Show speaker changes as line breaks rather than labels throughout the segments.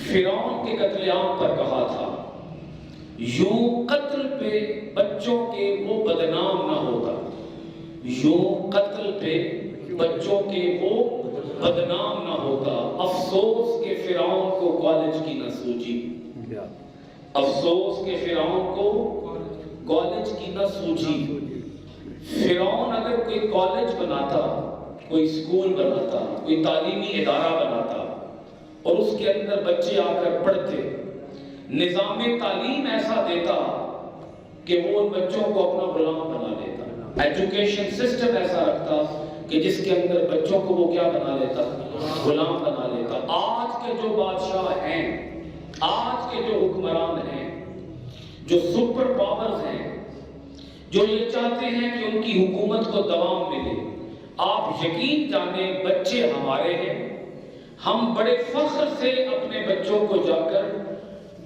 فرعون کے قتل عام پر کہا تھا یوں قتل پہ بچوں کے وہ بدنام نہ ہوتا، یوں قتل پہ بچوں کے وہ بدنام نہ ہوتا، افسوس کہ فرعون کو کالج کی نہ سوچی، افسوس کہ فرعون کو کالج کی نہ سوچی۔ فرعون اگر کوئی کالج بناتا، کوئی سکول بناتا، کوئی تعلیمی ادارہ بناتا اور اس کے اندر بچے آ کر پڑھتے، نظام تعلیم ایسا دیتا کہ وہ ان بچوں کو اپنا غلام بنا لیتا، ایجوکیشن سسٹم ایسا رکھتا کہ جس کے اندر بچوں کو وہ کیا بنا لیتا؟ غلام بنا لیتا۔ آج کے جو بادشاہ ہیں، آج کے جو حکمران ہیں، جو سپر پاورز ہیں، جو یہ چاہتے ہیں کہ ان کی حکومت کو دوام ملے، آپ یقین جانیں بچے ہمارے ہیں، ہم بڑے فخر سے اپنے بچوں کو جا کر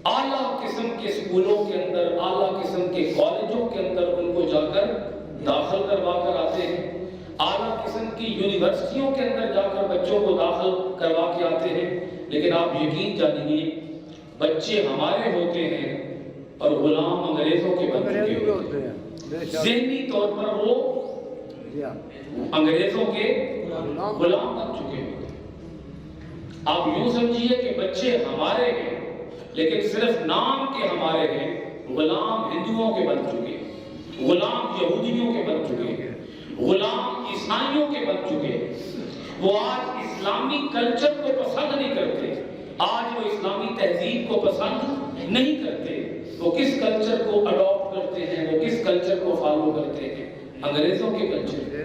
اعلیٰ قسم کے سکولوں کے اندر، اعلیٰ قسم کے کالجوں کے اندر ان کو جا کر داخل کروا کر آتے ہیں، اعلیٰ قسم کی یونیورسٹیوں کے اندر جا کر بچوں کو داخل کروا کے آتے ہیں، لیکن آپ یقین جانیے بچے ہمارے ہوتے ہیں اور غلام انگریزوں کے بن چکے ہوتے ہیں۔ ذہنی طور پر وہ انگریزوں کے غلام بن چکے ہوتے ہیں۔ آپ یوں سمجھیے کہ بچے ہمارے ہیں لیکن صرف نام کے ہمارے ہیں، غلام ہندوؤں کے بن چکے، غلام یہودیوں کے بن چکے، غلام عیسائیوں کے بن چکے۔ وہ آج اسلامی کلچر کو پسند نہیں کرتے، آج وہ اسلامی تہذیب کو پسند نہیں کرتے۔ وہ کس کلچر کو اڈاپٹ کرتے ہیں، وہ کس کلچر کو فالو کرتے ہیں؟ انگریزوں کے کلچر۔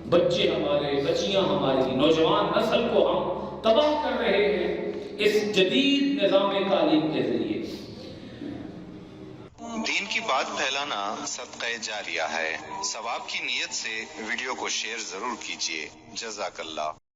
بچے ہمارے، بچیاں ہماری، نوجوان نسل کو ہم تباہ کر رہے ہیں اس جدید نظام تعلیم کے ذریعے۔
دین کی بات پھیلانا صدقہ جاریہ ہے، ثواب کی نیت سے ویڈیو کو شیئر ضرور کیجیے۔ جزاک اللہ۔